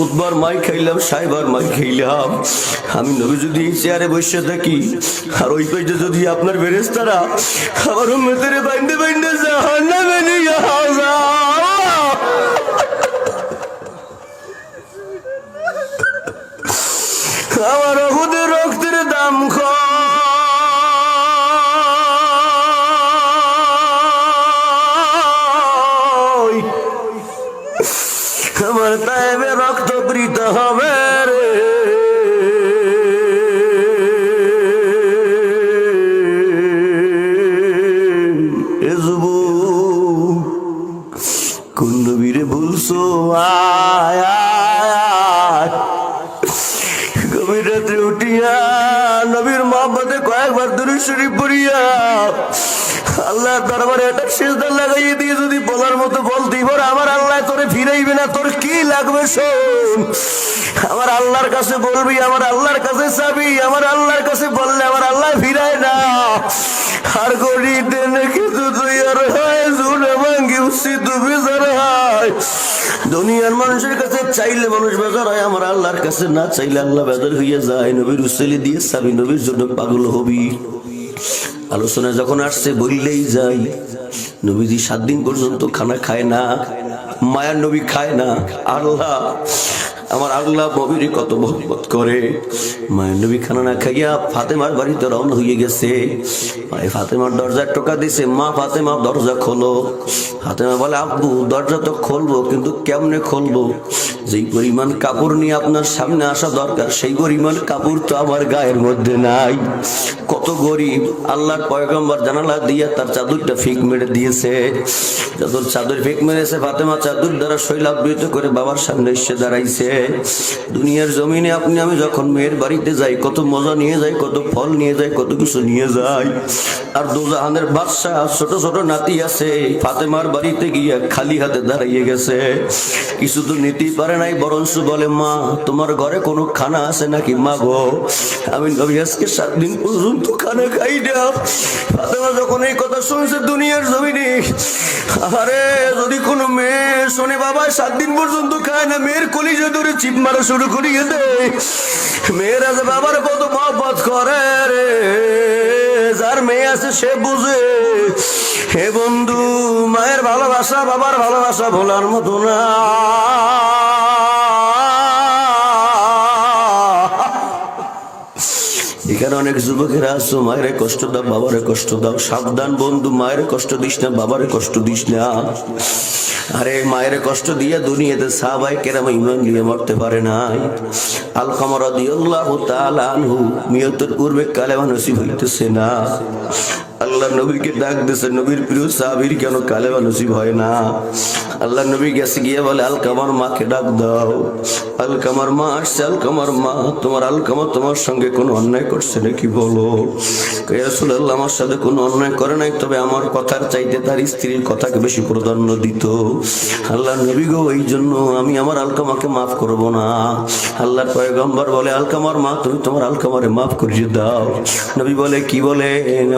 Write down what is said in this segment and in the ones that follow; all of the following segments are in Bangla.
উদ্বার মাই খাইলাম, সাইবার মাই খাইলাম। আমি নবী যদি চেয়ারে বসে থাকি আর ওই পাশে যদি আপনার ফেরেশতারা আমার উম্মতের বাইন্দে বাইন্দে জাহান্নামে নিয়ে যায়, আমার ওদের রক্তের দাম আমার তাইবে রক্ত বৃত হবে রে। কোন নবীরে বলছো আয় আয়, গভীর রাত্রে উঠিয়া নবীর মহব্বতে কয়েকবার দুরূদ শরীফ পড়িয়া আল্লাহ দরবারে একটা সিজদা লাগাইয়ে দিয়ে যদি বলার মতো বলতেই পারে আমার আল্লাহ তোরে ফিরাইবে না, তোর কি লাগবে শোন। আমার আল্লাহর কাছে বলবি, আমার আল্লাহর কাছে চাবি, আমার আল্লাহর কাছে বললে আমার আল্লাহ ফিরায় না। আর গড়িতে নাকি তুই আর হয় জুনে ভাঙ্গি উঠছি তুমি হয়। দুনিয়ার মানুষের কাছে চাইলে মানুষ বেজার হয়, আমার আল্লাহর কাছে না চাইলে আল্লাহ বেজার হইয়া যায়। নবীর উসিলা দিয়ে চাবি, নবীর জন্য পাগল হবি। আলোচনা যখন আসছে বললেই যাই, নবীজি 7 দিন পর্যন্ত খানা খায় না, মায়ার নবী খায় না। আল্লাহ আমার আল্লাহ নবীর কত মহব্বত করে। মায়ের নবী খানা না খাইয়া ফাতেমার বাড়িতে রওনা হয়ে গেছে। ফাতেমার দরজায় টোকা দিছে, মা ফাতেমা দরজা খোলো। ফাতেমা বলে আব্বু দরজা তো খুলবো, কিন্তু কেমনে খুলবো? যেই পরিমাণ কাপড় নিয়ে আপনার সামনে আসা দরকার সেই পরিমাণ কাপড় তো আমার গায়ের মধ্যে নাই। কত গরিব, আল্লাহর পয়গম্বর জানালা দিয়ে তার চাদরটা ফিক মেরে দিয়েছে। যখন চাদর ফিক মেরেছে, ফাতেমা চাদর দ্বারা শৈলাবৃত করে বাবার সামনে এসে দাঁড়াইছে। দুনিয়ার জমিনে আপনি আমি যখন মেয়ের বাড়িতে যাই কত মজা নিয়ে যাই, কত ফল নিয়ে যাই, কত কিছু নিয়ে যাই। আর দোজাহানের বাদশা ছোট ছোট নাতি আছে, ফাতেমার বাড়িতে গিয়ে খালি হাতে দাঁড়িয়ে গেছে। কিছু তো নিতেই পারে নাই, বরঞ্চ বলে মা তোমার ঘরে কোনো খানা আছে নাকি? মা গো আমি নবী আজকে 7 দিন পর্যন্ত খানা খাই না। ফাতেমা যখন এই কথা শুনছে দুনিয়ার জমিনে, আরে যদি কোনো মেয়ে শোনে বাবা 7 দিন পর্যন্ত খায় না, মেয়ের কলিজা ধরে চিপ মারা শুরু করিয়ে দেয়। মেয়েরা যে বাবার কত মহব্বত করে রে, যার মেয়ে আছে সে বুঝে। হে বন্ধু, মায়ের ভালোবাসা বাবার ভালোবাসা ভোলার মতো না। এখানে অনেক যুবকেরা আছো, মায়ের কষ্ট দাও, বাবারে কষ্ট দাও। সাবধান বন্ধু, মায়ের কষ্ট দিস না, বাবারে কষ্ট দিস না। আরে মায়ের কষ্ট দিয়ে দুনিয়াতে সাহাবায়ে কেরাম ঈমান নিয়ে মরতে পারে নাই। আলকামা রাদিয়াল্লাহু তাআলা আনহু মিয়তের পূর্বে কালেমা নসিব হইতেছে না। আল্লাহ নবীকে ডাক দিয়েছে, নবীর প্রিয় সাহাবীর কেন কালেমা নসিব হয় না? আল্লাহ নবী গেছে গিয়ে বলে আলকামার মাকে ডাক দাও। আলকামার মা আসছে, আলকামার মা তোমার আলকামা তোমার সঙ্গে কোনো অন্যায় করছে নাকি বলো? ইয়া রাসূলুল্লাহ আমার সাথে কোনো অন্যায় করে নাই, তবে আমার কথার চাইতে তার স্ত্রীর কথাকে বেশি প্রাধান্য দিত। আল্লাহ নবী গো এই জন্য আমি আমার আলকামাকে মাফ করব না। আল্লাহর পয়গম্বর বলে আলকামার মা তুমি তোমার আলকামারে মাফ করিয়ে দাও। নবী বলে কি বলে?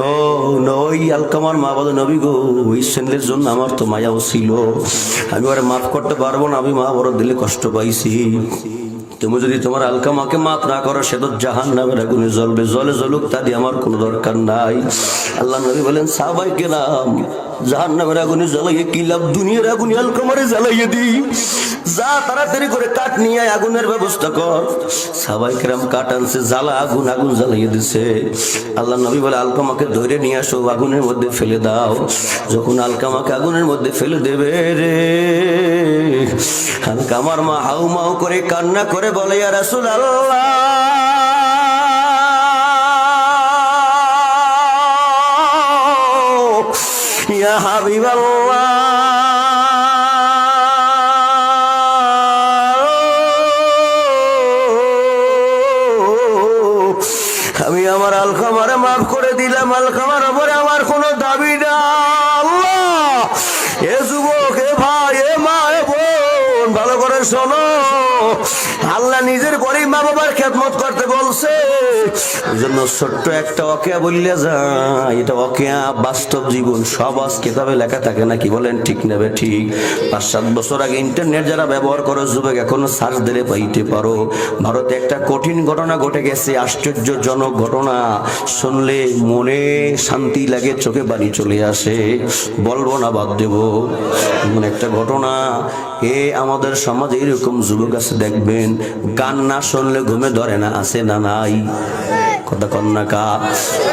ও নই আলকামার মা বলে নবী গো ওই ছেলের জন্য আমার তো মায়াও ছিল, আমি ওরে মাফ করতে পারবো না, আমি মা বড় দিলে কষ্ট পাইছি। তুমি যদি তোমার আলকামাকে মাফ না করো সে তো জাহান্নামের আগুনে জ্বলবে, জলে জ্বলুক তা দিয়ে আমার কোনো দরকার নাই। আল্লাহ নবী বলেন সাহাবায়ে কেরাম জাহান্নামের আগুনে জ্বালাইয়ে কি লাভ, দুনিয়ার আগুনে আলকামারে জ্বালাইয়ে দিই। যা তাড়াতাড়ি করে কাঠ নিয়ে আগুনের ব্যবস্থা কর। সাহাবায়ে কেরাম কাঠ আনছে, জ্বালা আগুন, আগুন জ্বালাইয়ে দিছে। আল্লাহ নবী বলে আলকামাকে ধরে নিয়ে আসো, আগুনের মধ্যে ফেলে দাও। যখন আলকামাকে আগুনের মধ্যে ফেলে দেবে রে, আলকামার মা হাউ মাউ করে কান্না করে বলে ইয়া রাসূলুল্লাহ ইয়া হাবিবাল্লাহ, আমি আমার আলকামারে মাফ করে দিলাম, আলকামার উপরে আমার কোনো দাবি না। আল্লাহ এ যুবক, এ ভাই, এ মা, এ বোন ভালো করে শোনো, আল্লাহ নিজের গরিব মা বাবার খেদমত করতে বলছে। ওই জন্য ছোট্ট একটা অকেয়া বললে যায়, এটা অকেয়া বাস্তব জীবন, সব আজ কেতাবে লেখা থাকে না, কি বলেন ঠিক নেবে ঠিক? 5-7 বছর আগে ইন্টারনেট যারা ব্যবহার করো যুবক, এখনো সার্চ দিলে পাইতে পারো। ভারতে একটা কঠিন ঘটনা ঘটে গেছে, আশ্চর্যজনক ঘটনা, শুনলে মনে শান্তি লাগে, চোখে পানি চলে আসে, বলবো না বাদ দেব। এমন একটা ঘটনা, আমাদের সমাজে এরকম যুবক আছে দেখবেন, গান না শুনলে ঘুমে ধরে না, আছে না নাই? কথা কন্যা কা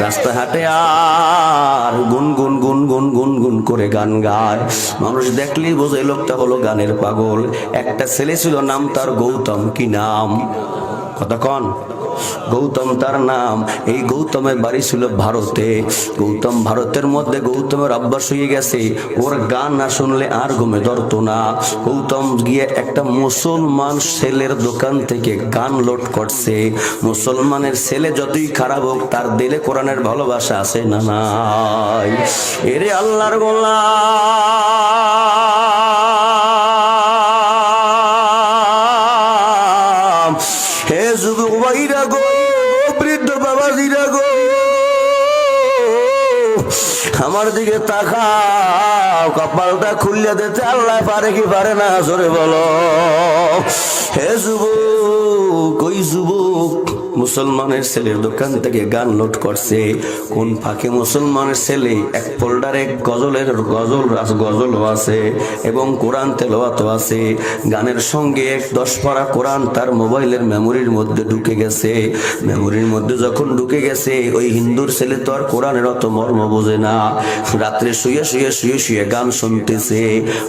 রাস্তাঘাটে আর গুনগুন গুনগুন গুনগুন করে গান গায়, মানুষ দেখলেই বোঝে লোকটা হলো গানের পাগল। একটা ছেলে ছিল, নাম তার গৌতম। কি নাম? কথা কন। গৌতম তার নাম। এই গৌতমের বাড়ি ছিল ভারতে। গৌতম ভারতের মধ্যে, গৌতমের অভ্যাস হয়ে গেছে, ওর গান না শুনলে আর ঘুমে ধরতো না। গৌতম গিয়ে একটা মুসলমান ছেলের দোকান থেকে গান লোড করছে। মুসলমানের ছেলে যতই খারাপ হোক, তার দিলে কোরআনের ভালোবাসা আছে না নাই? এরে আল্লাহর গোলাম, হে যুবক ভাইরা গো, বৃদ্ধ বাবাজিরা গো, আমার দিকে তাকাও, কপালটা খুললে দিতে আল্লাহ পারে কি পারে না? জোরে বলো। হে যুবক, ওই যুবক মুসলমানের ছেলের দোকান থেকে গান লোড করছে। কোন ফাঁকে মুসলমানের ছেলে এক ফোল্ডারে গজলও আছে এবং কোরআন তেলাওয়াতও আছে। গানের সঙ্গে 10 পারা কোরআন তার মোবাইলের মেমোরির মধ্যে ঢুকে গেছে। মেমোরির মধ্যে যখন ঢুকে গেছে, ওই হিন্দুর ছেলে তো আর কোরআনের অত মর্ম বোঝে না। রাত্রে শুয়ে শুয়ে শুয়ে শুয়ে গান শুনতেছে।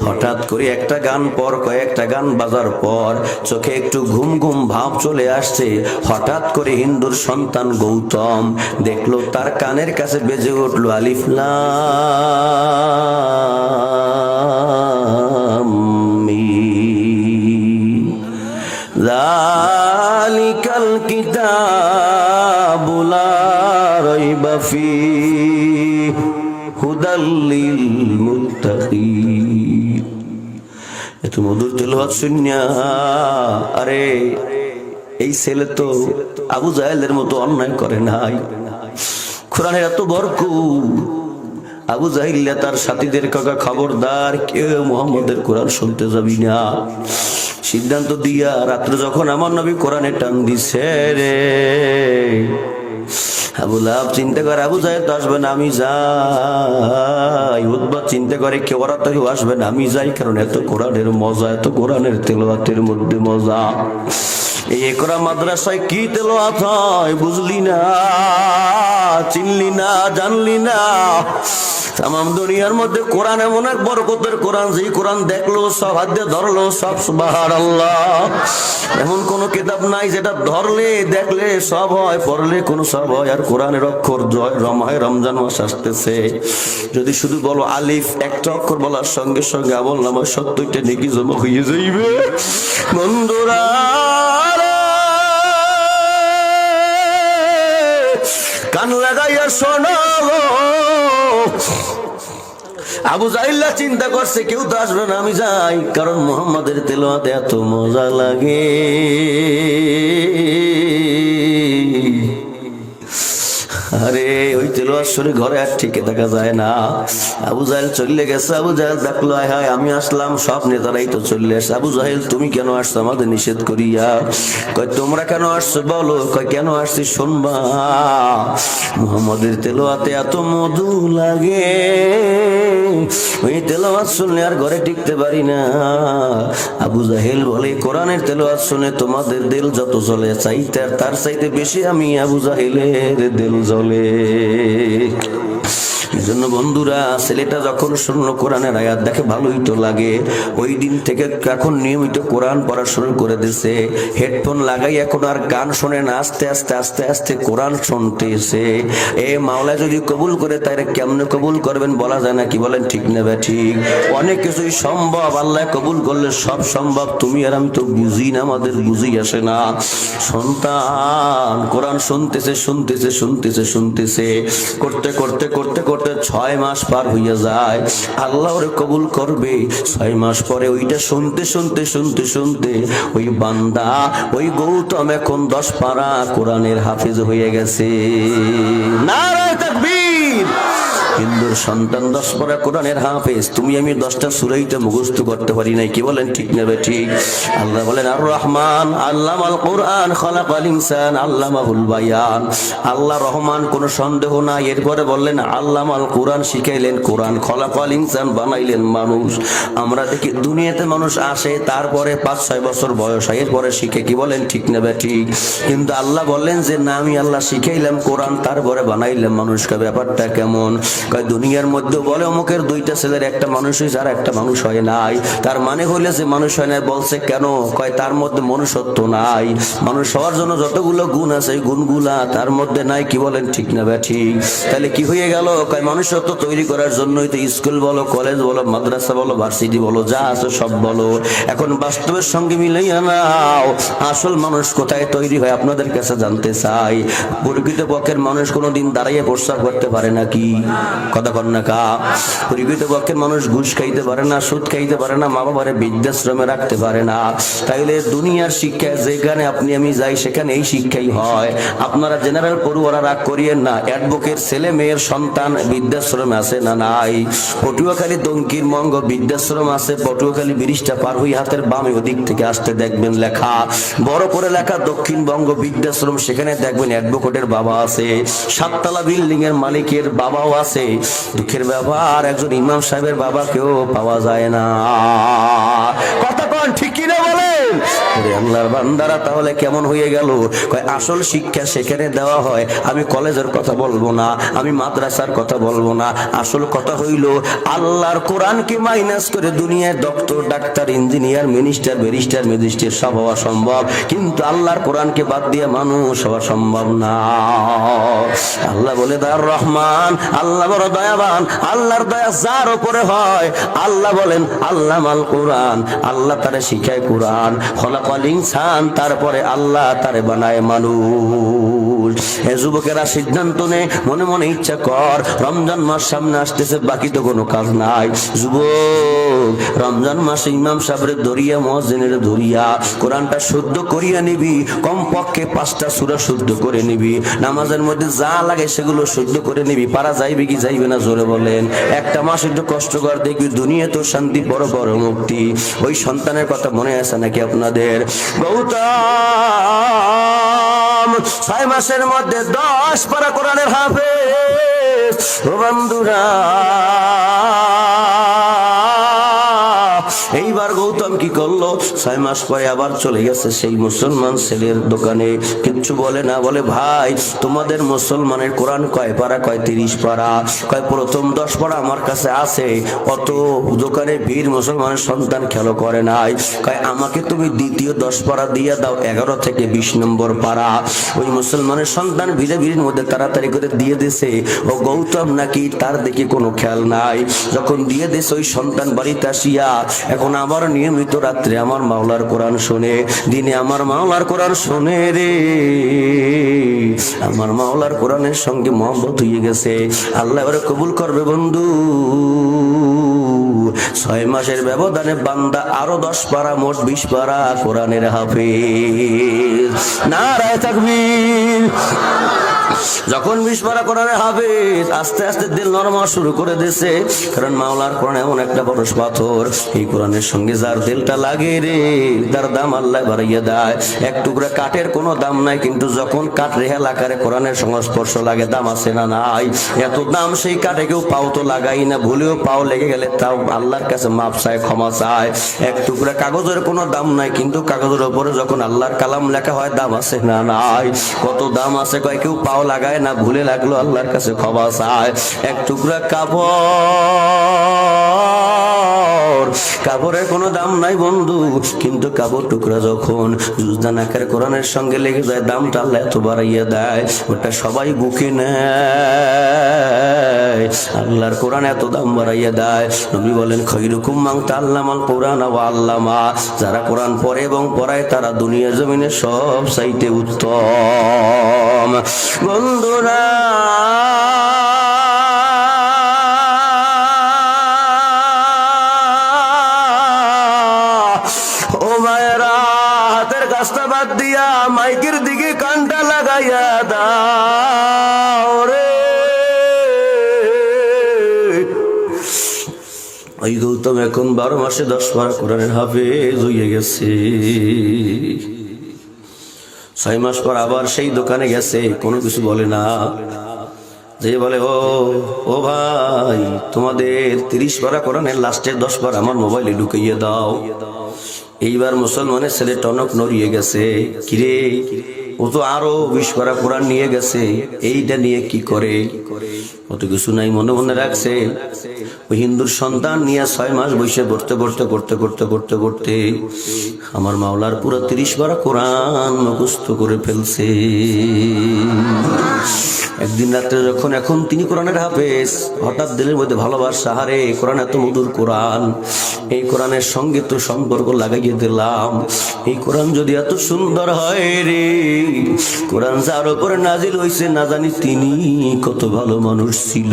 হঠাৎ করে একটা গান পর কয়েকটা গান বাজার পর চোখে একটু ঘুম ঘুম ভাব চলে আসছে। হঠাৎ করে হিন্দুর সন্তান গৌতম দেখলো তার কানের কাছে বেজে উঠলো আলিফ লাম মিম, যালিকাল কিতাবু লা রাইবা ফীহি হুদাল লিল মুত্তাকিন। এত মধুর তেলাওয়াত শুনিয়া, আরে এই ছেলে তো আবু জাহেলের মতো অন্যায় করে নাই। কোরআনের এত বরকত। আবু জাহিল তার সাথীদের কাকা, খবরদার কেউ মুহাম্মদের কোরআন শুনতে যাবি না। সিদ্ধান্ত দিয়া রাত্রে যখন আমার নবী কোরআনে টান দিছে রে, আবু লাহাব চিন্তা করে আবু জাহেল তো আসবে না, আমি যাই। উতবা চিন্তা করে কেউ আসবে না, আমি যাই, কারণ এত কোরআনের মজা, এত কোরআনের তেলাওয়াতের মধ্যে মজা। এই একরা মাদ্রাসায় কি তেলাওয়াত হয় বুঝলি না, চিনলি না, জানলি না। তামাম দুনিয়ার মধ্যে কোরআন এমন এক বরকতের কোরআন, যে কোরআন দেখলো সব হাত দিয়ে ধরলো সব সুবহানাল্লাহ। এমন কোন কিতাব নাই যেটা ধরলে দেখলে সব হয়, পড়লে কোনো সব হয়। আর কোরআনের অক্ষর জয় রমজান মাস আসতেছে, যদি শুধু বলো আলিফ, একটা অক্ষর বলার সঙ্গে সঙ্গে আমলনামায় 70টা নেকি জমা হয়ে যাইবে। বন্ধুরা কান লাগাইয়া শোনো, আবু জাহিল চিন্তা করছে কেউ তো আসবে না, আমি যাই, কারণ মুহাম্মাদের তেলাওয়াতে এত মজা লাগে। আরে ওই তেলাওয়াত শুনে ঘরে আর টিকে থাকা যায় না। আবু জাহেল চলে গেছে। আবু জাহেল দেখলো হায় আমি আসলাম, সব নেতারাই তো চলে আসছে। আবু জাহেল তুমি কেন আসছো আমাদের নিষেধ করিয়া? কয় তোমরা কেন আসছো বলো? কয় কেন আসছি শুনবা। মুহাম্মাদের তেলাওয়াতে এত মধু লাগে, ওই তেলাওয়াত শুনলে আর ঘরে টিকতে পারি না। আবু জাহেল বলে কোরআনের তেলাওয়াত শুনে তোমাদের দিল যত জ্বলে, চাইতে তার চাইতে বেশি আমি আবু জাহেলের দিল জ্বলে। এই জন্য বন্ধুরা, ছেলেটা যখন শুনলো কোরআনের আয়াত দেখে ভালোই তো লাগে। ওই দিন থেকে এখন নিয়মিত কোরআন পড়া শুরু করে দিছে। হেডফোন লাগাই এখন আর গান শোনে না, আস্তে আস্তে আস্তে আস্তে কোরআন শুনতেছে। মাওলা যদি কবুল করে তাইরে কেমনে কবুল করবেন বলা যায় না, কি বলেন ঠিক নেবে ঠিক? অনেক কিছুই সম্ভব, আল্লাহ কবুল করলে সব সম্ভব। তুমি আর আমি তো বুঝি না, আমাদের বুঝি আসে না। সন্তান কোরআন শুনতেছে শুনতেছে শুনতেছে শুনতেছে, করতে করতে করতে করতে করতে 6 মাস পার হইয়া যায়। আল্লাহ ওরে কবুল করবে। 6 মাস পরে ওইটা শুনতে শুনতে শুনতে শুনতে ওই বান্দা ওই গৌতম এখন 10 পারা কোরআনের হাফেজ হয়ে গেছে। নারায়ে তাকবীর। হিন্দুর সন্তান 10 পারা কোরআনের হাফেজ। তুমি আমি 10টা সূরাইতে মুখস্থ করতে পারি নাই, কি বলেন ঠিক না ঠিক? আল্লাহ বলেন আর রহমান আল্লামাল কোরআন খালাকাল ইনসান আল্লামাহুল বায়ান। আল্লাহ রহমান, কোনো সন্দেহ নাই। এরপরে বললেন আল্লামাল কোরআন, শিখাইলেন কোরআন। খালাকাল ইনসান, বানাইলেন মানুষ। আমরা দেখি দুনিয়াতে মানুষ আসে, তারপরে 5-6 বছর বয়স হয়, এরপরে শিখে, কি বলেন ঠিক না ঠিক? কিন্তু আল্লাহ বললেন যে না, আমি আল্লাহ শিখাইলাম কোরআন, তারপরে বানাইলাম মানুষকে। ব্যাপারটা কেমন? কয় দুনিয়ার মধ্যে বলে অমুকের 2টা ছেলের একটা মানুষ হয়েছে আর একটা মানুষ হয় নাই। তার মানে হইলে যে মানুষ হয় নাই। বলছে কেন? কয় তার মধ্যে মনুষ্যত্ব নাই। মানুষ হওয়ার জন্য যতগুলো গুণ আছে এই গুণগুলা তার মধ্যে নাই, কি বলেন ঠিক না ঠিক? তাহলে কি হয়ে গেল? কয় মনুষ্যত্ব তৈরি করার জন্যই তো স্কুল বলো, কলেজ বলো, মাদ্রাসা বলো, ভার্সিটি বলো, যা আছে সব বলো। এখন বাস্তবের সঙ্গে মিলাইয়া নাও, আসল মানুষ কোথায় তৈরি হয় আপনাদের কাছে জানতে চাই। প্রকৃত পক্ষের মানুষ কোনোদিন দাঁড়িয়ে প্রস্তাব করতে পারে নাকি? কথা কন না কা? প্রকৃত পক্ষের মানুষ ঘুষ খাইতে পারে না, সুদ খাইতে পারে না, মা বাবারে বৃদ্ধাশ্রমে রাখতে পারে না। তাইলে দুনিয়ার শিক্ষা যেখানে আপনি আমি যাই সেখানে এই শিক্ষাই হয়। আপনারা জেনারেল পড়ুয়ারা রাগ করিয়েন না। অ্যাডভোকেট ছেলে মেয়ের সন্তান বৃদ্ধাশ্রমে আছে না নাই? পটুয়াখালী দঙ্কির মঙ্গ বৃদ্ধাশ্রম আছে। পটুয়াখালী ব্রিজটা পার হই হাতের বামে ওদিক থেকে আসতে দেখবেন লেখা, বড় করে লেখা দক্ষিণবঙ্গ বৃদ্ধাশ্রম। সেখানে দেখবেন অ্যাডভোকেটের বাবা আছে, 7 তলা বিল্ডিং এর মালিকের বাবাও আছে। দুঃখের ব্যাপার, একজন ইমাম সাহেবের বাবাকেও পাওয়া যায় না। কথা কোন ঠিক কিনা বলেন? আল্লাহর বান্দারা তাহলে কেমন হয়ে গেল? কয় আসল শিক্ষা সেখানে দেওয়া হয়। আমি কলেজের কথা বলবো না, আমি মাদ্রাসার কথা বলবো না। আসল কথা হইল আল্লাহর কোরআনকে মাইনাস করে দুনিয়ায় doctor, doctor, engineer, minister, barrister, magistrate সব হওয়া সম্ভব, কিন্তু আল্লাহর কোরআনকে বাদ দিয়ে মানুষ হওয়া সম্ভব না। আল্লাহ বলে দার রহমান, আল্লাহ বড় দয়াবান। আল্লাহর দয়া যার উপরে হয়, আল্লাহ বলেন আল্লামাল কোরআন, আল্লাহ তারে শিখায় কোরআন। খলাকাল ইনসান, তারপরে আল্লাহ তারে বানায় মানুষ। হে যুবকেরা, সিদ্ধান্ত নে, মনে মনে ইচ্ছা কর, রমজান মাস সামনে আসতেছে, বাকি তো কোনো কাজ নাই। যুবক, রমজান মাসে ইমাম সাহেবের ধরিয়া, মুয়াজ্জিনের ধরিয়া কোরআনটা শুদ্ধ করিয়া নিবি। কমপক্ষে 5টা সূরা শুদ্ধ করে নিবি। নামাজের মধ্যে যা লাগে সেগুলো শুদ্ধ করে নিবি। পারা যাইবে কি যাইবে না জোরে বলেন? একটা মাস একটু কষ্ট কর, দেখবি দুনিয়া তো শান্তি, বড় বড় মুক্তি। ওই সন্তানের কথা মনে আছে নাকি আপনাদের? গৌতম 6 মাসের মধ্যে 10 পারা কোরআনের হাফেজ। ও বন্ধুরা, এইবার গৌতম কি করলো? 6 মাস পরে আবার চলে গেছে সেই মুসলমান ছেলের দোকানে। কিচ্ছু বলে না, বলে ভাই তোমাদের মুসলমানের কোরআন কয় পারা? কয় 30 পারা। কয় প্রথম 10 পারা আমার কাছে আছে, অত দোকানে ভিড়, মুসলমানের সন্তান খেলো করে নাই। কয় আমাকে তুমি দ্বিতীয় 10 পারা দিয়ে দাও, 11 থেকে 20 নম্বর পারা। ওই মুসলমানের সন্তান ভিড়ে ভিড়ের মধ্যে তাড়াতাড়ি করে দিয়ে দিছে। ও গৌতম নাকি তার দেখি কোনো খেয়াল নাই। যখন দিয়ে দিছে, ওই সন্তান বাড়িতে আসিয়া এখন আবার নিয়মিত রাত্রে আমার মাওলার কোরআন শোনে, দিনে আমার মাওলার কোরআন শোনে রে। আমার মাওলার কোরআনের সঙ্গে মহব্বত হয়ে গেছে। আল্লাহ এবারে কবুল করবে বন্ধু। 6 মাসের ব্যবধানে বান্দা আরো 10 পারা, মোট 20 পারা কোরআনের হাফেজ। নারায়ে তাকবীর। যখন 20 পারা কোরআনের হাফেজ, আস্তে আস্তে দিল নরম হওয়া শুরু করে দিয়েছে। কারণ মাওলার কোরআন এমন একটা পরশ পাথর, এই কোরআনের সঙ্গে যার দিলটা লাগে রে, তার দাম আল্লাহ বাড়াইয়া দেয়। এক টুকরা কাঠের কোনো দাম নাই, কিন্তু যখন কাঠ রেহাল আকারে কোরআনের সংস্পর্শ লাগে, দাম আছে না নাই? এত দাম সেই কাঠে কেউ পাও তো লাগাই না, ভুলেও পাও লেগে গেলে তাও আল্লাহর কাছে মাপ চায়, ক্ষমা চায়। এক টুকরা কাগজের কোনো দাম নাই, কিন্তু কাগজের উপরে যখন আল্লাহর কালাম লেখা হয়, দাম আছে না নাই? কত দাম আছে, কয় কেউ পাও লাগায় না, ভুলে লাগলো আল্লাহর কাছে ক্ষমা চায়। এক টুকরা কাপড়ের কোনো দাম নাই বন্ধু, কিন্তু কাপড় টুকরা যখন জুজদান আকারে কোরআনের সঙ্গে লেগে যায়, দামটা আল্লাহ এত বাড়াইয়া দেয়, ওটা সবাই বুকে নেয়। আল্লাহর কোরআন এত দাম বাড়াইয়া দেয়। নবী বলেন খৈরুকুম মান তাআল্লামাল কোরআন ওয়া আল্লামা, যারা কোরআন পড়ে এবং পড়ায় তারা দুনিয়া জমিনে সব চাইতে উত্তম। বন্ধুরা, কাজটা বাদ দিয়া মাইকের দিকে কানটা লাগাইয়া দাও রে। ওই গৌতম এখন 12 মাসে 10 পারা কোরআনের হাফেজ হয়ে গেছে। 6 মাস পর আবার সেই দোকানে গেছে, কোনো কিছু বলে না। যে বলে ও ভাই, তোমাদের 30 পারা কোরআনের লাস্টের 10 পারা আমার মোবাইলে ঢুকাইয়ে দাও। এইবার মুসলমানের ছেলে টনক নড়িয়ে গেছে, কিরে ও তো আরো 20 পারা কোরআন নিয়ে গেছে, এইটা নিয়ে কি করে? অত কিছু নাই, মনে মনে রাখছে। ওই হিন্দুর সন্তান নিয়ে 6 মাস বসে পড়তে পড়তে করতে করতে করতে করতে আমার মাওলার পুরো 30 পারা কোরআন মুখস্থ করে ফেলছে। একদিন রাত্রে যখন এখন তিনি কোরআনের হাফেজ, হঠাৎ দিলের মধ্যে ভালোবাসা, হারে কোরআন এত মধুর কোরআন, এই কোরআনের সঙ্গে তো সম্পর্ক লাগাইয়ে দিলাম। এই কোরআন যদি এত সুন্দর হয় রে, কোরআন যার উপরে নাজিল হয়েছে না জানি তিনি কত ভালো মানুষ ছিল।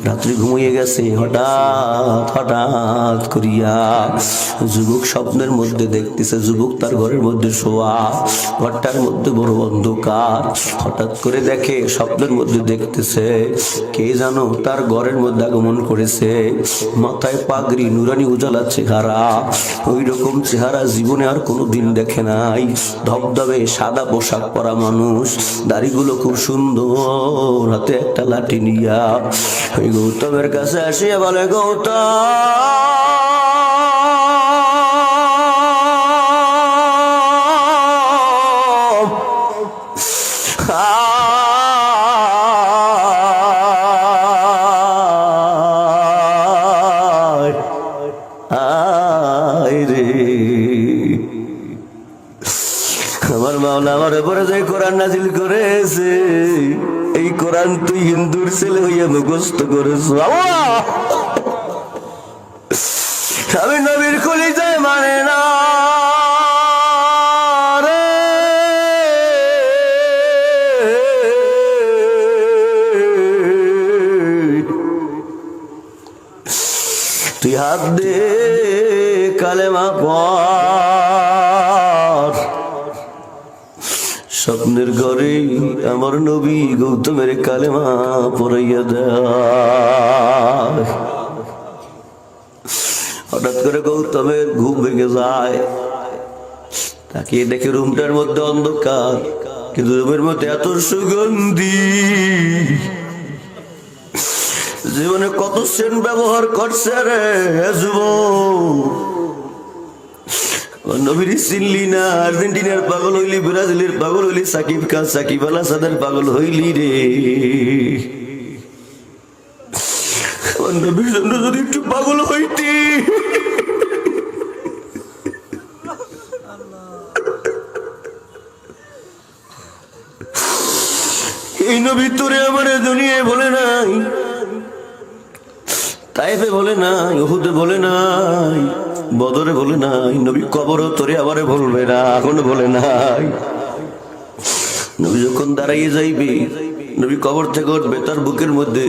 রাত্রি ঘুমিয়ে গেছে, হঠাৎ করিয়া যুবক স্বপ্নের মধ্যে দেখতেছে, যুবক তার ঘরের মধ্যে শোয়া, ঘরটার মধ্যে বড় অন্ধকার। হঠাৎ করে দেখে, স্বপ্নের মধ্যে দেখতেছে কে জানো তার ঘরের মধ্যে আগমন করেছে। মাথায় পাগড়ি, নুরানি উজালা চেহারা, ওই রকম চেহারা জীবনে আর কোনোদিন দেখে নাই। ধবধবে সাদা পোশাক পরা মানুষ, দাড়িগুলো খুব সুন্দর, হাতে একটা লাঠি নিয়া ওই গৌতমের কাছে আসিয়া বলে, আমার মাওলা আমার উপরে যে কোরআন নাজিল করেছে, এই কোরআন তুই হিন্দুর ছেলে হইয়া মুখস্থ করেছ। আমি নবীর কলিজায় মানে না রে, তুই হাত দে কালেমা পড়। স্বপ্নের ঘরে আমার নবী গৌতমের কালেমা পড়াইয়া দেয়। হঠাৎ করে গৌতমের ঘুম ভেঙে যায়, তাকিয়ে দেখে রুমটার মধ্যে অন্ধকার, কিন্তু রুমের মধ্যে এত সুগন্ধি। জীবনে কত সেন্ট ব্যবহার করছে রে যুবক, নবীর চিনলি না? আর্জেন্টিনার পাগল হইলি, ব্রাজিলের পাগল হইলি, সাকিব খান সাকিব আল হাসানের পাগল হইলি রে। নবীর জন্য যদি একটু পাগল হইতি, এই নবী তোরে আমার দুনিয়ায় বলে নাই, তাইফে বলে নাই, উহুদে বলে নাই, বদরে বলে নাই, নবী কবরও তোরে আবারে বলবে না, এখনো বলে নাই। নবী যখন দাঁড়াইয়ে যাইবে, নবী কবর থেকে উঠবে, তার বুকের মধ্যে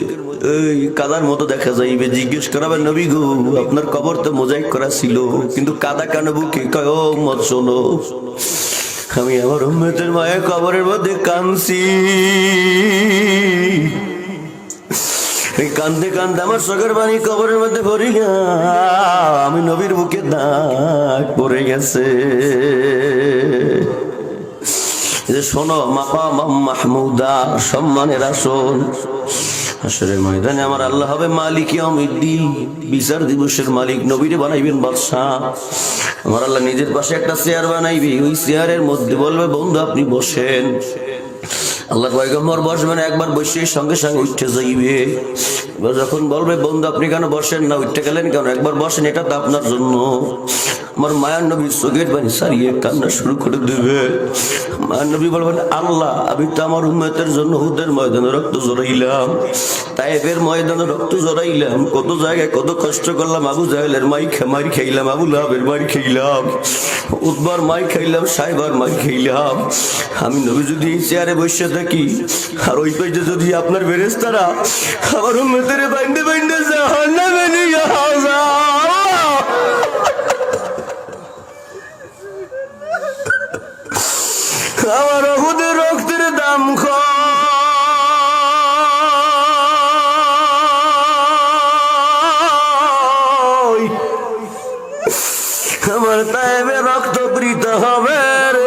এই কাদার মতো দেখা যাইবে। জিজ্ঞেস করাবে, নবী গো আপনার কবর তো মোজাইক করা ছিল, কিন্তু কাদা কেন বুকে? কয় ও মত শোনো, আমি আমার উম্মতের মায়ের কবরের মধ্যে কাঁদছি, কান্দে কান্দে আমার চোখের পানি কবরের মধ্যে ভরি না, আমি নবীর বুকে দাগ পড়ে গেছে। শোনো মাকাম মাহমুদা, সম্মানের আসন, হাসরের ময়দানে আমার আল্লাহ হবে মালিক ইয়াউমিদ্দিন, বিচার দিবসের মালিক। নবীরে বানাইবেন বাদশাহ, আমার আল্লাহ নিজের পাশে একটা চেয়ার বানাইবে, ওই চেয়ারের মধ্যে বলবে বন্ধু আপনি বসেন। আল্লাহ পয়গম্বর বসবেন, একবার বসে সঙ্গে সঙ্গে উঠে যাইবে। এবার যখন বলবে বন্ধু আপনি কেন বসেন না, উঠতে গেলেন কেন, একবার বসেন, এটা তো আপনার জন্য। আমার মায়ার নবী চোখের পানি সারিয়ে কান্না শুরু করে দেবে। মায়ার নবী বলবেন, আল্লাহ আমি তো আমার উম্মতের জন্য হুদের ময়দানে রক্ত জড়াইলাম, তাইফের ময়দানে রক্ত জড়াইলাম, কত জায়গায় কত কষ্ট করলাম, আবু জাহেলের মার খাইলাম, আবু লাহাবের মার খাইলাম, উতবার মার খাইলাম, সাহেবার মার খাইলাম। আমি নবী যদি চেয়ারে বসে থাকি, আর ওই পাশে যদি আপনার ফেরেশতারা আমার উম্মতের বাইন্দে বাইন্দে জাহান্নামে নিয়ে যায়, আমার ওহুদের রক্তের দাম আমার তাইবে রক্ত প্রীত হবে রে।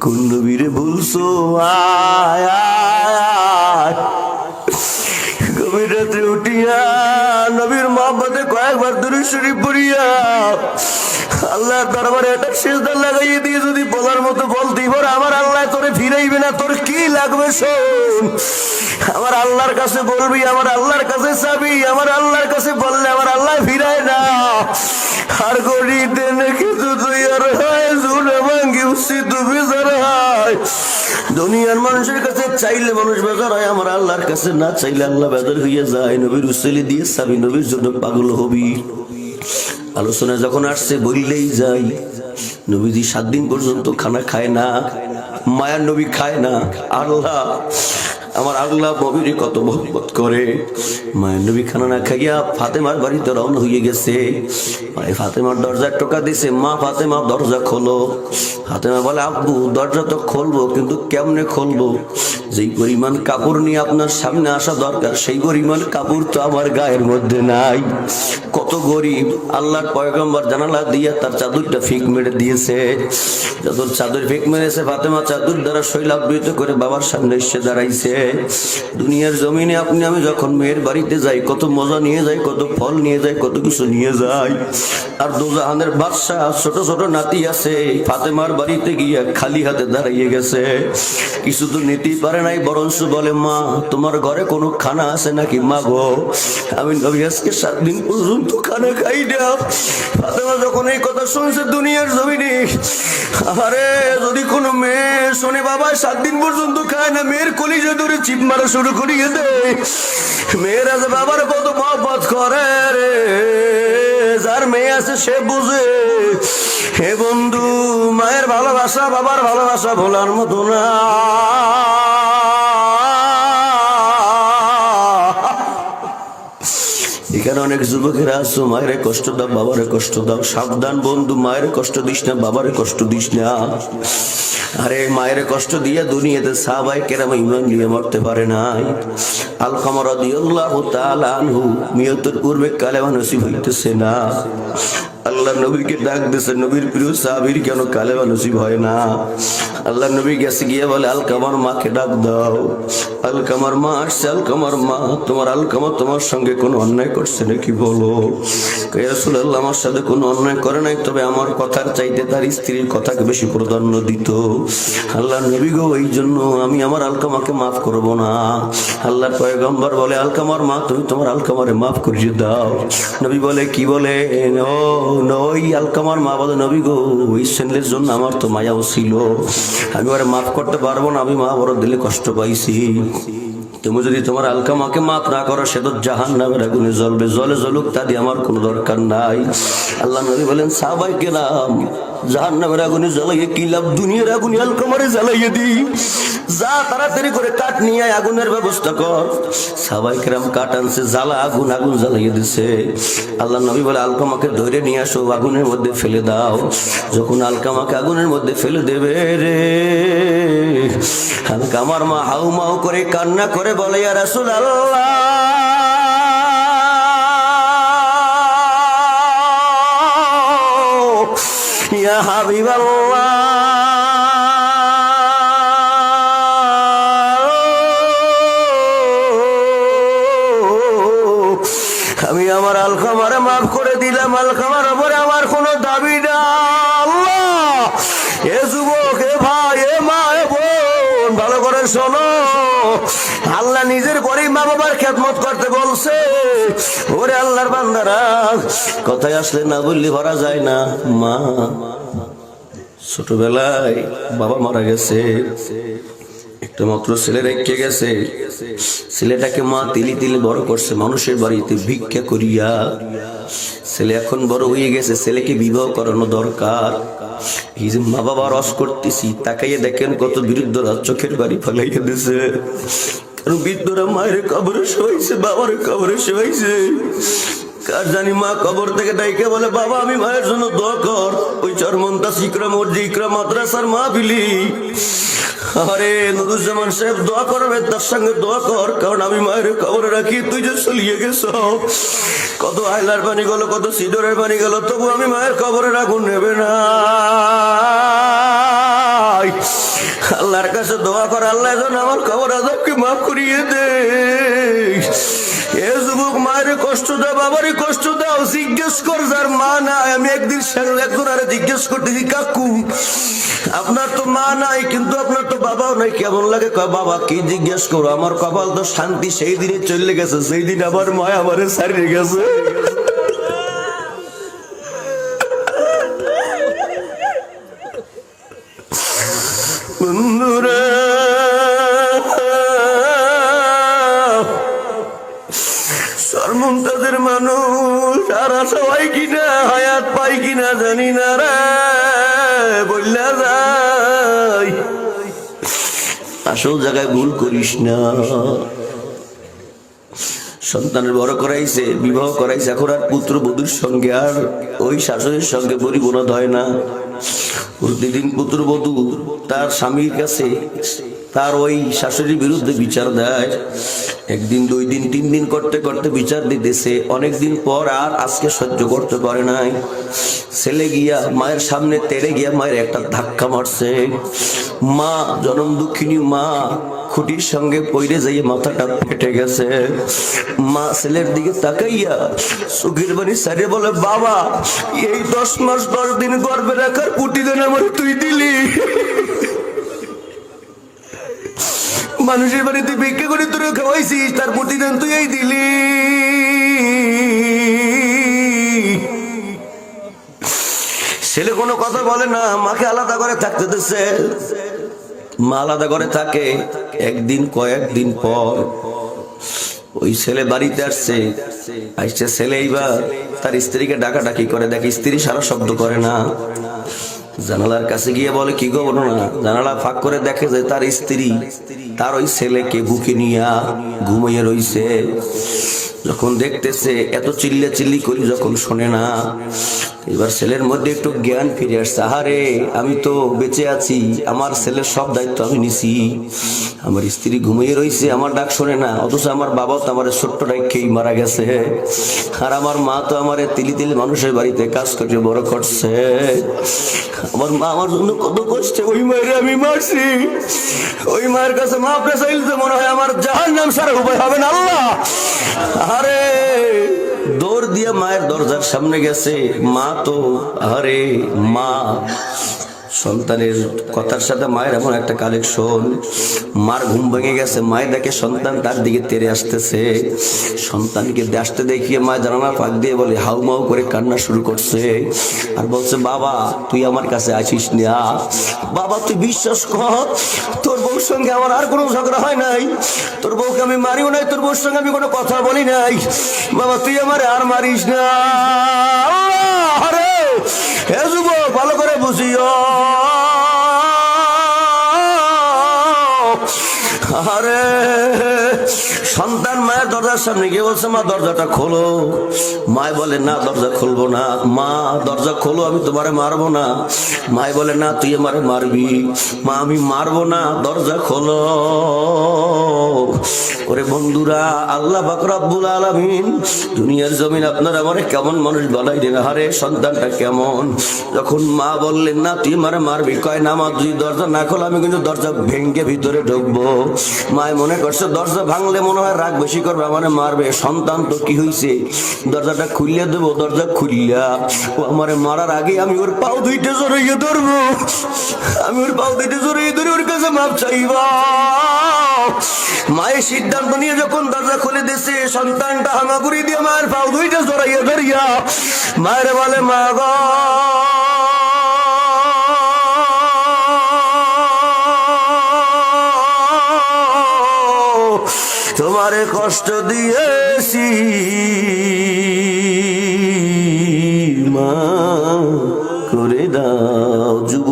কোন নবীরে বলছো আয় আয়, গভীর রাত্রে উঠিয়া নবীর মহব্বতে কয়েকবার দুরূদ শরীফ পড়িয়া আল্লাহর দরবারে একটা সিজদা লাগাইয়ে দিয়ে যদি বলার মতো বলতেই পারো আমার আল্লাহ তোরে ফিরাইবে না, তোর কি লাগবে শোন। আমার আল্লাহর কাছে বলবি, আমার আল্লাহর কাছে চাবি, আমার আল্লাহর কাছে বললে আমার আল্লাহ ফিরায় না। আর গরিতে নাকি তুই আর হয় জুনে ভাঙ্গি উঠছি তুমি হয়। দুনিয়ার মানুষের কাছে চাইলে মানুষ বেজার হয়, আমার আল্লাহর কাছে না চাইলে আল্লাহ বেজার হইয়া যায়। নবীর উসিলে দিয়ে চাবি, নবীর জন্য পাগল হবি। আলোচনা যখন আসছে বললেই যাই, নবীজি 7 দিন পর্যন্ত খানা খায় না, মায়ার নবী খায় না। আল্লাহ আমার আল্লাহ নবীর কত মহব্বত করে। মায়ের নবী খানা না খাইয়া ফাতেমার বাড়িতে রওনা হয়ে গেছে। ফাতেমার দরজা টোকা দিছে, মা ফাতেমা দরজা খোলো। ফাতেমা বলে আব্বু দরজা তো খুলবো, কিন্তু কেমনে খুলবো? যেই পরিমাণ কাপড় নিয়ে আপনার সামনে আসা দরকার সেই পরিমাণ কাপড় তো আমার গায়ের মধ্যে নাই। কত গরিব, আল্লাহর পয়গম্বর জানালা দিয়া তার চাদরটা ফিক মেরে দিয়েছে। যখন চাদর ফিক মেরেছে, ফাতেমা চাদর দ্বারা শৈলাবৃত করে বাবার সামনে এসে দাঁড়াইছে। দুনিয়ার জমিনে আপনি আমি যখন মেয়ের বাড়িতে যাই কত মজা নিয়ে যাই, কত ফল নিয়ে যাই, কত কিছু নিয়ে যাই। আর দোজাহানের বাদশা ছোট ছোট নাতি আছে, ফাতেমার বাড়িতে গিয়া খালি হাতে দাঁড়িয়ে গেছে। কিছু তো নিতেই পারে নাই, বরঞ্চ বলে মা তোমার ঘরে কোনো খানা আছে নাকি? মা গো আমি নবী আজকে 7 দিন পর্যন্ত খানা খাই না। ফাতেমা যখন এই কথা শুনছে দুনিয়ার জমিনে, আরে যদি কোনো মেয়ে শোনে বাবা 7 দিন পর্যন্ত খায় না, মেয়ের কলিজা ধরে চিপ মারা শুরু করিয়ে দেয়। মেয়েরা যে বাবার কত মহব্বত করে রে, যার মেয়ে আছে সে বুঝে। হে বন্ধু, মায়ের ভালোবাসা বাবার ভালোবাসা ভোলার মতো না। এখানে অনেক যুবকেরা আছো, মায়ের কষ্ট দাও, বাবারে কষ্ট দাও। সাবধান বন্ধু, মায়ের কষ্ট দিস না, বাবারে কষ্ট দিস না। আরে মায়ের কষ্ট দিয়ে দুনিয়াতে সাহাবায়ে কেরাম ঈমান নিয়ে মরতে পারে নাই। আলকামা রাদিয়াল্লাহু তাআলা আনহু মিয়তের পূর্বে কালেমা নসিব হইতেছে না। আল্লাহ নবীকে ডাক দিয়েছে, নবীর প্রিয় সাহাবীর কেন কালেমা নসিব হয় না? আল্লাহ নবী গেছে গিয়ে বলে আলকামার মাকে ডাক দাও। আলকামার মা আসছে, আলকামার মা তোমার আলকামা তোমার সঙ্গে কোনো অন্যায় করছে নাকি বলো? ইয়া রাসূলুল্লাহ আমার সাথে কোনো অন্যায় করে নাই, তবে আমার কথার চাইতে তার স্ত্রীর কথাকে বেশি প্রাধান্য দিত। আল্লাহ নবী গো এই জন্য আমি আমার আলকামাকে মাফ করব না। আল্লাহর পয়গম্বর বলে আলকামার মা তুমি তোমার আলকামারে মাফ করিয়ে দাও। নবী বলে কি বলে? ওই আলকামার মা বলে নবী গো ওই ছেলের জন্য আমার তো মায়াও ছিল, আমি ওরে মাফ করতে পারবো না, আমি মা বড় দিলে কষ্ট পাইছি। তুমি যদি তোমার আলকামাকে মাফ না করো সে তো জাহান্নামের আগুনে জ্বলবে, জলে জ্বলুক তা দিয়ে আমার কোনো দরকার নাই। আল্লাহ নবী বলেন সাহাবায়ে কেরাম জাহান্নামের আগুনে জ্বালাইয়ে কি লাভ, দুনিয়ার আগুনে আলকামারে জ্বালাইয়ে দিই। যা তাড়াতাড়ি করে কাঠ নিয়ে আগুনের ব্যবস্থা কর। সাহাবায়ে কেরাম কাঠ আনছে, জ্বালা আগুন, আগুন জ্বালাইয়ে দিছে। আল্লাহ নবী বলে আলকামাকে ধরে নিয়ে আসো, আগুনের মধ্যে ফেলে দাও। যখন আলকামাকে আগুনের মধ্যে ফেলে দেবে রে, আলকামার মা হাউ মাউ করে কান্না করে বলে ইয়া রাসূলুল্লাহ ইয়া হাবিবাল্লাহ, আমি আমার আলকামারে মাফ করে দিলাম, আলকামার উপরে আমার কোনো দাবি না। আল্লাহ এ যুবক, এ ভাই, এ মা, এ বোন ভালো করে শোনো, আল্লাহ নিজের পরেই মা বাবার খেদমত করতে বলছে। ওরে আল্লাহর বান্দারা, কথায় আসলে না বললে ভরা যায় না। মা ছোটবেলায় বাবা মারা গেছে, একটা মাত্র ছেলে রেখে গেছে। ছেলেটাকে মা তিলি তিলি বড় করছে মানুষের বাড়িতে ভিক্ষা করিয়া। ছেলে এখন বড় হয়ে গেছে, ছেলেকে বিবাহ করানো দরকার। এই যে মা বাবা রস করতেছি, তাকাইয়ে দেখেন কত বিরুদ্ধরা চোখের বাড়ি ফেলাইয়া দিছে। বৃদ্ধরা মায়ের কবরে শোয়াইছে, বাবার কবরে শোয়াইছে। কার জানি মা কবর থেকে ডাইকে বলে, বাবা আমি মায়ের জন্য দোয়া কর। ওই চরমন্তাজ ইকরা মসজিদ ইকরা মাদ্রাসার মাহফিলি, আরে নুরুজ্জামান সাহেব দোয়া করবে, তার সঙ্গে দোয়া কর, কারণ আমি মায়ের কবরে রাখি, তুই যে চলিয়ে গেছ। কত আয়লার পানি গেল, কত সিডরের পানি গেল, তবু আমি মায়ের কবরে রাখুন নেবে না। আল্লাহর কাছে দোয়া কর, আল্লাহ যেন আমার কবর আযাবকে মাফ করিয়ে দে। এ যুবক, মায়ের কষ্ট দাও, বাবারই কষ্ট দাও, জিজ্ঞেস কর যার মা নাই। আমি একদিন একজন আরে জিজ্ঞেস করতেছি, কাকু আপনার তো মা নাই কিন্তু আপনার তো বাবাও নাই, কেমন লাগে? বাবা কি জিজ্ঞেস করো, আমার কপাল তো শান্তি সেই দিনে চলে গেছে, সেই দিন আমার মা আমারে ছাড়িয়ে গেছে। বন্ধুরা, সরমন্তাজের মানুষ আর সবাই কিনা হায়াত পাই কিনা জানি না রে, বললা যাই আসল জায়গায় ভুল করিস না। সন্তানের বড় করাইছে, বিবাহ করাইছে, এখন আর পুত্র বধূর সঙ্গে আর ওই শাশুড়ির সঙ্গে পরিবর্তন হয় না। প্রতিদিন পুত্র বধূ তার স্বামীর কাছে তার ওই শাশুড়ির বিরুদ্ধে বিচার দেয়। একদিন, 2 দিন, 3 দিন করতে করতে বিচার দিতেছে। অনেকদিন পর আর আজকে সহ্য করতে পারে নাই, ছেলে গিয়া মায়ের সামনে তেড়ে গিয়া মায়ের একটা ধাক্কা মারছে। মা, জনম দুঃখিনী মা, খুঁটির সঙ্গে পইরে যাইয়ে মাথাটা ফেটে গেছে। মা ছেলের দিকে তাকাইয়া চোখের পানি সারিয়ে বলে, বাবা এই 10 মাস 10 দিন গর্ভে রাখার প্রতিদিন আমার তুই দিলি। মানুষের বাড়িতে ভিক্ষা করে তোরা খাওয়াইছিস, তার প্রতিদিন তুই এই দিলি। ছেলে কোনো কথা বলে না, মাকে আলাদা করে থাকতে দিচ্ছে। মা আলাদা করে থাকে। একদিন, কয়েকদিন পর ওই ছেলে বাড়িতে আসছে। ছেলে এইবার তার স্ত্রীকে ডাকাডাকি করে, দেখে স্ত্রী সারা শব্দ করে না। জানালার কাছে গিয়ে বলে, কি গো বলো না। জানালা ফাঁক করে দেখে যে তার স্ত্রী তার ওই ছেলেকে বুকে নিয়ে ঘুমিয়ে রইছে। যখন দেখতেছে, এত চিল্লা চিল্লি করি যখন শোনে না, এবার ছেলের মধ্যে একটু জ্ঞান ফিরে আসছে। আহারে, আমি তো বেঁচে আছি, আমার ছেলের সব দায়িত্ব আমি নিছি। আমার স্ত্রী ঘুমিয়ে রয়েছে, আমার ডাক শোনে না, অথচ আমার বাবাও তো আমার ছোট্ট ডাকেই মারা গেছে। আর আমার মা তো আমার তিলি তিলি মানুষের বাড়িতে কাজ করে বড় করছে। আমার মা আমার জন্য কত কষ্টে, ওই মায়ের আমি মারছি। ওই মায়ের কাছে মাপ চাইলে মনে হয় আমার জাহান্নাম ছাড়া উপায় হবে না। আল্লাহ, আরে দৌড় দিয়ে মায়ের দরজার সামনে গেছে। মা তো, আরে মা, সন্তানের কথার সাথে মায়ের এমন একটা কালেকশন। মার ঘুম ভেঙে গেছে, মায়ের দেখে সন্তান তার দিকে তেড়ে আসতেছে। সন্তানকে আসতে দেখিয়ে মা জানালা ফাঁক দিয়ে বলে, হাউ মাউ করে কান্না শুরু করছে আর বলছে, বাবা তুই আমার কাছে আসিস না। বাবা তুই বিশ্বাস কর, তোর বউর সঙ্গে আমার আর কোনো ঝগড়া হয় নাই, তোর বউকে আমি মারিও নাই, তোর বউর সঙ্গে আমি কোনো কথা বলি নাই। বাবা তুই আমার আর মারিস না। আরে হে যুবক, ভালো করে বুঝিও। আরে সন্তান মায়ের দরজার সামনে গিয়ে বলছে, মা দরজাটা খোলো। মায় বলে, না দরজা খুলবো না। মা দরজা খোলো, আমি তোমারে মারবো না। মায় বলে, না তুই আমারে মারবি। মা আমি মারবো না, দরজা খোলো। ওরে বন্ধুরা, আল্লাহ পাক রব্বুল আলামিন দুনিয়ার জমিন আপনার আমারে কেমন মানুষ বানাই দেন। আরে সন্তানটা কেমন, যখন মা বললেন না তুই আমারে মারবি, কয় না মা তুই দরজা না খোলো, আমি কিন্তু দরজা ভেঙে ভিতরে ঢুকবো। মায় মনে করছে দরজা ভাঙলে মনে হয় রাগ বেশি করবে, আমারে মারবে। সন্তান তো কি হয়েছে, দরজাটা খুলিয়া দেবো। দরজা খুলিয়া ও আমারে মারার আগে আমি ওর পাও দুইটা জড়িয়ে ধরবো। আমি ওর পাও দুইটা জড়িয়ে ধরে ওর কাছে মাপ চাইবা। মায়ের সিদ্ধান্ত নিয়ে যখন দরজা খুলে দিয়েছে, সন্তানটা হামাগুড়ি দিয়ে মায়ের পাও দুইটা জড়াইয়া ধরিয়া মায়ের বলে, মা গো তোমারে কষ্ট দিয়েছি, মা করে দাও। যুব